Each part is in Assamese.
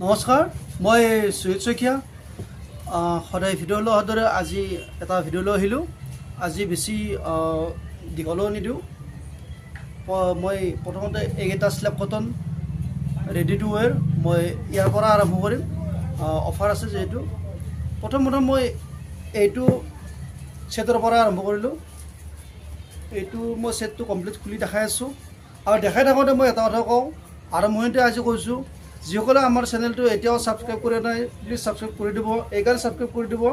নমস্কাৰ, মই সুজিত শইকীয়া। সদায় ভিডিঅ' লোৱাৰ দৰে আজি এটা ভিডিঅ' লৈ আহিলোঁ। আজি বেছি দীঘলো নিদিওঁ। মই প্ৰথমতে এইকেইটা স্লেব কটন ৰেডি টু ৱেৰ মই ইয়াৰ পৰা আৰম্ভ কৰিম। অফাৰ আছে যিহেতু প্ৰথম মই এইটো ছেটৰ পৰা আৰম্ভ কৰিলোঁ। এইটো মই ছেটটো কমপ্লিট খুলি দেখাই আছোঁ আৰু দেখাই থাকোঁতে মই এটা কথা কওঁ, আৰম্ভণিতে আজি কৈছোঁ, যিসকলে আমাৰ চেনেলটো এতিয়াও ছাবস্ক্ৰাইব কৰা নাই প্লিজ ছাবস্ক্ৰাইব কৰি দিব। এইকাৰণে ছাবস্ক্ৰাইব কৰি দিব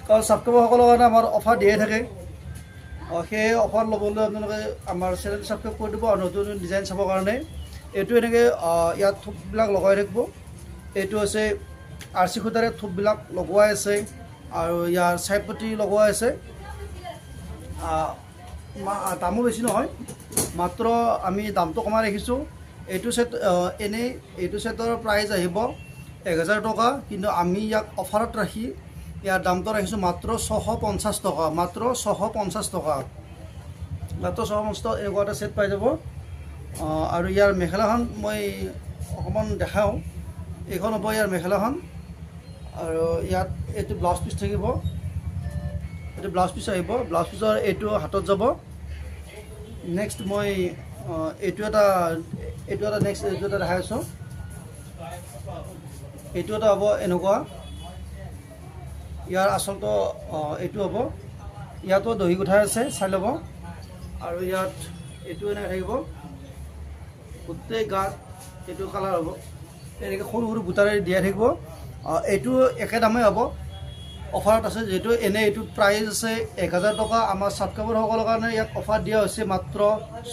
কাৰণ ছাবস্ক্ৰাইবাৰসকলৰ কাৰণে আমাৰ অফাৰ দিয়ে থাকে। সেই অফাৰ ল'বলৈ আপোনালোকে আমাৰ চেনেলটো ছাবস্ক্ৰাইব কৰি দিব আৰু নতুন নতুন ডিজাইন চাবৰ কাৰণে। এইটো এনেকৈ ইয়াত থোপবিলাক লগাই থাকিব। এইটো হৈছে RC সূতাৰে থোপবিলাক লগোৱাই আছে আৰু ইয়াৰ ছাইড পটি লগোৱাই আছে। দামো বেছি নহয়, মাত্ৰ আমি দামটো কমাই ৰাখিছোঁ। এইটো ছেট এনেই এইটো ছেটৰ প্ৰাইচ আহিব 1000 টকা, কিন্তু আমি ইয়াক অফাৰত ৰাখি ইয়াৰ দামটো ৰাখিছোঁ মাত্ৰ 650 টকা। মাত্ৰ 650 টকা। মাত্ৰ 650 টকা এনেকুৱা এটা ছেট পাই যাব। আৰু ইয়াৰ মেখেলাখন মই অকণমান দেখাওঁ। এইখন হ'ব ইয়াৰ মেখেলাখন আৰু ইয়াত এইটো ব্লাউজ পিচ থাকিব। এইটো ব্লাউজ পিচ আহিব। ব্লাউজ পিচৰ এইটো হাতত যাব। নেক্সট মই এইটো এটা নেক্সট এইটো এটা দেখাই আছোঁ। এইটো এটা হ'ব এনেকুৱা। ইয়াৰ আচলটো এইটো হ'ব। ইয়াতো দহি গুঠাই আছে, চাই ল'ব। আৰু ইয়াত এইটো এনেকৈ থাকিব। গোটেই গাত এইটো কালাৰ হ'ব। এনেকৈ সৰু সৰু বুটাৰে দিয়াই থাকিব। এইটো একে দামেই হ'ব, অফাৰত আছে যিহেতু। এনেই এইটো প্ৰাইচ আছে 1000 টকা। আমাৰ ছাবস্ক্ৰাইবাৰসকলৰ কাৰণে ইয়াক অফাৰ দিয়া হৈছে মাত্ৰ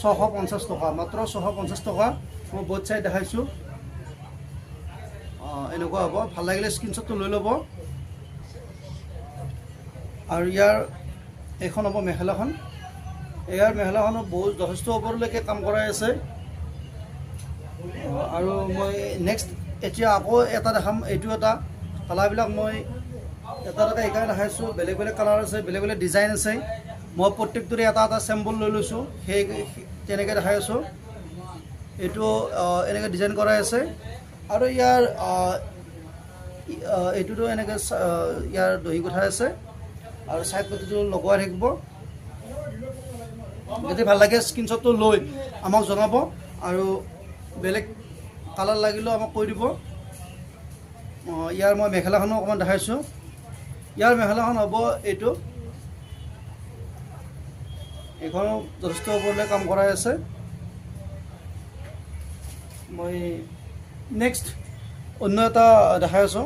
650 টকা। মাত্ৰ 650 টকা। মই বহুত চাই দেখাইছোঁ। এনেকুৱা হ'ব। ভাল লাগিলে স্ক্ৰীনশ্বটটো লৈ ল'ব। আৰু ইয়াৰ এইখন হ'ব মেখেলাখন। ইয়াৰ মেখেলাখনো যথেষ্ট ওপৰলৈকে কাম কৰাই আছে। আৰু মই নেক্সট এতিয়া আকৌ এটা দেখাম। এইটো এটা কালাৰবিলাক মই এটা এইকাৰণে দেখাইছোঁ। বেলেগ বেলেগ কালাৰ আছে, বেলেগ বেলেগ ডিজাইন আছে। মই প্ৰত্যেকটোৰে এটা এটা চেম্পল লৈ লৈছোঁ, সেই তেনেকৈ দেখাই আছোঁ। এইটো এনেকৈ ডিজাইন কৰাই আছে। আৰু ইয়াৰ এইটোতো এনেকৈ ইয়াৰ দহি গুঠাই আছে আৰু ছাইড পটিটো লগোৱাই থাকিব। যদি ভাল লাগে স্ক্ৰীনশ্বটটো লৈ আমাক জনাব আৰু বেলেগ কালাৰ লাগিলেও আমাক কৈ দিব। ইয়াৰ মই মেখেলাখনো অকণমান দেখাইছোঁ। ইয়াৰ মেখেলাখন হ'ব এইটো। এইখনো যথেষ্ট ওপৰলৈ কাম কৰাই আছে। মই নেক্সট অন্য এটা দেখাই আছোঁ।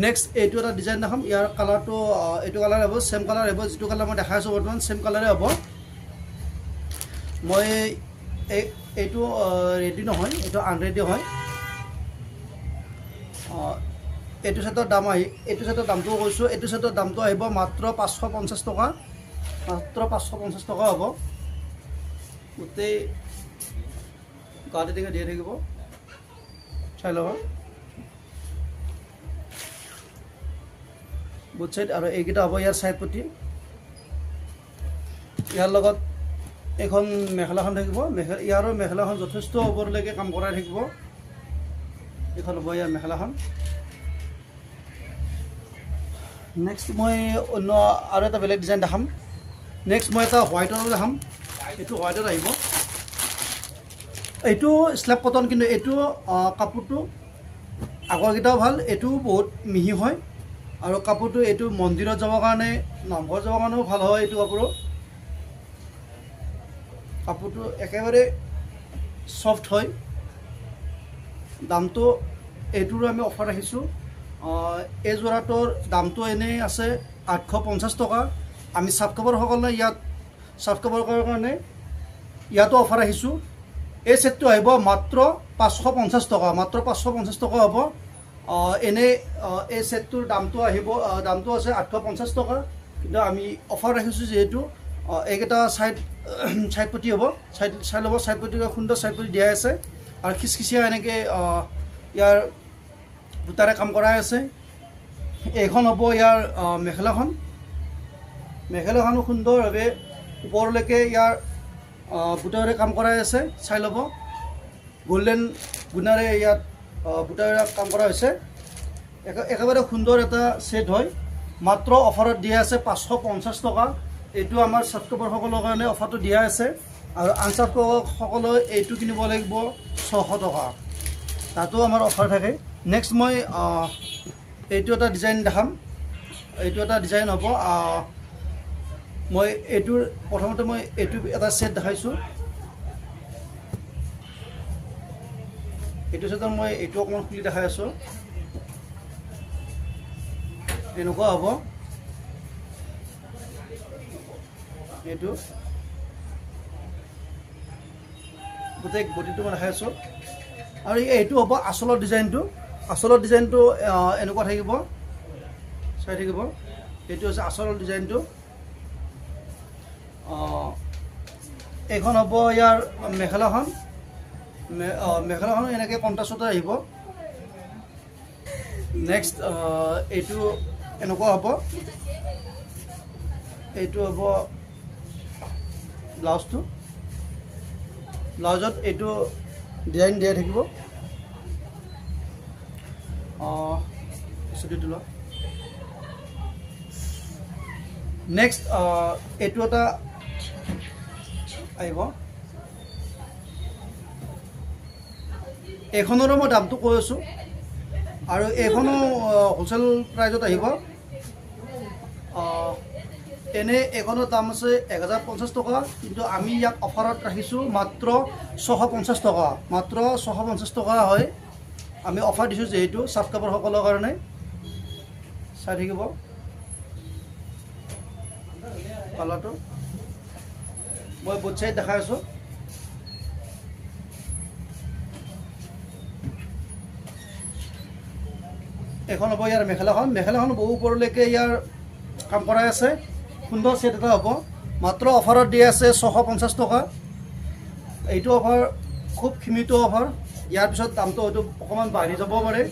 নেক্সট এইটো এটা ডিজাইন দেখাম। ইয়াৰ কালাৰটো এইটো কালাৰ হ'ব, ছেম কালাৰ হ'ব। যিটো কালাৰ মই দেখাই আছোঁ বৰ্তমান ছেম কালাৰে হ'ব। মই এইটো ৰেডি নহয়, এইটো আনৰেডি হয়। এইটো ছেটৰ দাম এইটো ছেটৰ দামটোও কৈছোঁ। এইটো ছেটৰ দামটো আহিব মাত্ৰ 550 টকা। মাত্ৰ 550 টকা হ'ব। গোটেই গাতে টেঙা দিয়ে থাকিব, চাই ল'ব বুট চাইড। আৰু এইকেইটা হ'ব ইয়াৰ ছাইড পটি। ইয়াৰ লগত এইখন মেখেলাখন থাকিব। ইয়াৰো মেখেলাখন যথেষ্ট ওপৰলৈকে কাম কৰাই থাকিব। এইখন হ'ব ইয়াৰ মেখেলাখন। নেক্সট মই অন্য আৰু এটা বেলেগ ডিজাইন দেখাম। নেক্সট মই এটা হোৱাইটৰ দেখাম। এইটো হোৱাইটত আহিব। এইটো স্লেব কটন, কিন্তু এইটো কাপোৰটো আগৰকেইটাও ভাল, এইটো বহুত মিহি হয়। আৰু কাপোৰটো এইটো মন্দিৰত যাবৰ কাৰণে, নামঘৰত যাবৰ কাৰণেও ভাল হয়। এইটো কাপোৰটো একেবাৰে ছফ্ট হয়। দামটো এইটোৰো আমি অফাৰ ৰাখিছোঁ। এই যোৰাটোৰ দামটো এনেই আছে 850 টকা। আমি ছাবস্ক্ৰাইবাৰসকলে ছাবস্ক্ৰাইবাৰৰ কাৰণে ইয়াতো অফাৰ ৰাখিছোঁ। এই ছেটটো আহিব মাত্ৰ 550 টকা। মাত্ৰ 550 টকা হ'ব। এনেই এই ছেটটোৰ দামটো আছে 850 টকা, কিন্তু আমি অফাৰ ৰাখিছোঁ যিহেতু। এইকেইটা ছাইড পটি হ'ব। চাই ল'ব। ছাইড পটি সুন্দৰ ছাইড পটি দিয়াই আছে আৰু খিচখিচিয়া এনেকৈ ইয়াৰ বুটাৰে কাম কৰাই আছে। এইখন হ'ব ইয়াৰ মেখেলাখন। মেখেলাখনো সুন্দৰভাৱে ওপৰলৈকে ইয়াৰ বুটাৰে কাম কৰাই আছে, চাই ল'ব। গোল্ডেন গুণাৰে ইয়াত বুটাৰ কাম কৰা হৈছে একেবাৰে সুন্দৰ এটা সেট হয় মাত্ৰ অফাৰত দিয়া আছে 550 টকা এইটো আমাৰ ছাত্ৰসকলৰ কাৰণে অফাৰটো দিয়া আছে আৰু আনছাত্ৰসকলে এইটো কিনিব লাগিব 600 টকা তাতো আমাৰ অফাৰ থাকে নেক্সট মই এইটো এটা ডিজাইন দেখাম এইটো এটা ডিজাইন হ'ব মই এইটোৰ প্ৰথমতে মই এইটো এটা সেট দেখাইছো এইটো সেটৰ মই এইটো অকমান খুলি দেখাই আছো এনেকুৱা হ'ব এইটো গোটেই বডিটো মই দেখাই আছো আৰু এইটো হ'ব আসলৰ ডিজাইনটো এনেকুৱা থাকিব চাই থাকিব এইটো হৈছে আসলৰ ডিজাইনটো এখন হ'ব ইয়াৰ মেখেলাখন এনেকৈ কণ্ট্ৰাষ্টতে আহিব নেক্সট এইটো এনেকুৱা হ'ব এইটো হ'ব ব্লাউজত এইটো ডিজাইন দিয়া থাকিব নেক্সট এইটো এটা আহিব এইখনৰো মই দামটো কৈ আছোঁ আৰু এইখনো হোলচেল প্ৰাইজত আহিব এনে এইখনৰ দাম আছে 1050 টকা কিন্তু আমি ইয়াক অফাৰত ৰাখিছোঁ মাত্ৰ 650 টকা মাত্ৰ 650 টকা হয় আমি অফাৰ দিছোঁ যেহেতু ছাবস্ক্ৰাইবাৰসকলৰ কাৰণে চাই থাকিব কালাৰটো মই বুট চাইড দেখাই আছোঁ এখন হ'ব ইয়াৰ মেখেলাখন বহু ওপৰলৈকে ইয়াৰ কাম কৰাই আছে সুন্দৰ সেট এটা হ'ব মাত্ৰ অফাৰত দিয়া আছে 650 টকা এইটো অফাৰ খুব সীমিত অফাৰ ইয়াৰ পিছত দামটো হয়তো অকণমান বাঢ়ি যাব পাৰে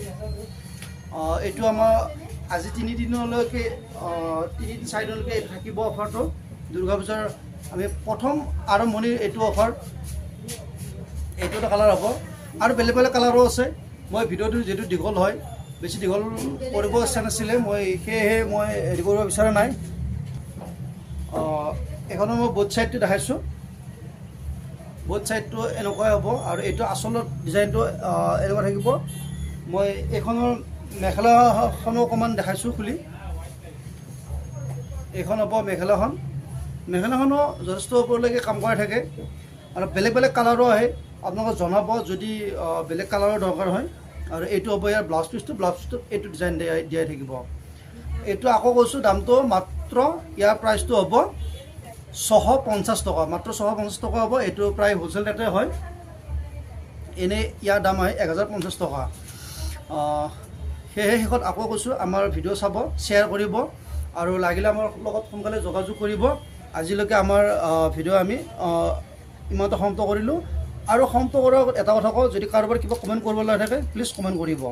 এইটো আমাৰ আজি 3 দিনলৈকে 3-4 দিনলৈকে থাকিব অফাৰটো দুৰ্গা পূজাৰ আমি প্ৰথম আৰম্ভণিৰ এইটো অফাৰ এইটো এটা কালাৰ হ'ব আৰু বেলেগ বেলেগ কালাৰো আছে মই ভিডিঅ'টো যিহেতু দীঘল হয় বেছি দীঘল কৰিব ইচ্ছা নাছিলে মই সেয়েহে মই হেৰি কৰিব বিচৰা নাই এখনো মই বোথ চাইডটো দেখাইছোঁ বোথ চাইডটো এনেকুৱাই হ'ব আৰু এইটো আচলত ডিজাইনটো এনেকুৱা থাকিব মই এইখনৰ মেখেলাখনো অকণমান দেখাইছোঁ খুলি এইখন হ'ব মেখেলাখনো যথেষ্ট ওপৰলৈকে কাম কৰাই থাকে আৰু বেলেগ বেলেগ কালাৰো আহে আপোনালোকক জনাব যদি বেলেগ কালাৰৰ দৰকাৰ হয় আৰু এইটো হ'ব ইয়াৰ ব্লাউজ পিচটো এইটো ডিজাইন দিয়াই থাকিব এইটো আকৌ কৈছোঁ দামটো মাত্ৰ ইয়াৰ প্ৰাইচটো হ'ব 650 টকা মাত্ৰ 650 টকা হ'ব এইটো প্ৰায় হোলচেল ৰেটে হয় এনেই ইয়াৰ দাম হয় 1050 টকা সেয়েহে শেষত আকৌ কৈছোঁ আমাৰ ভিডিঅ' চাব শ্বেয়াৰ কৰিব আৰু লাগিলে আমাৰ লগত সোনকালে যোগাযোগ কৰিব আজিলৈকে আমাৰ ভিডিঅ' আমি ইমানতে সমাপ্ত কৰিলোঁ আৰু সমাপ্ত কৰাৰ এটা কথা কওঁ যদি কাৰোবাৰ কিবা কমেণ্ট কৰিব লগা থাকে প্লিজ কমেণ্ট কৰিব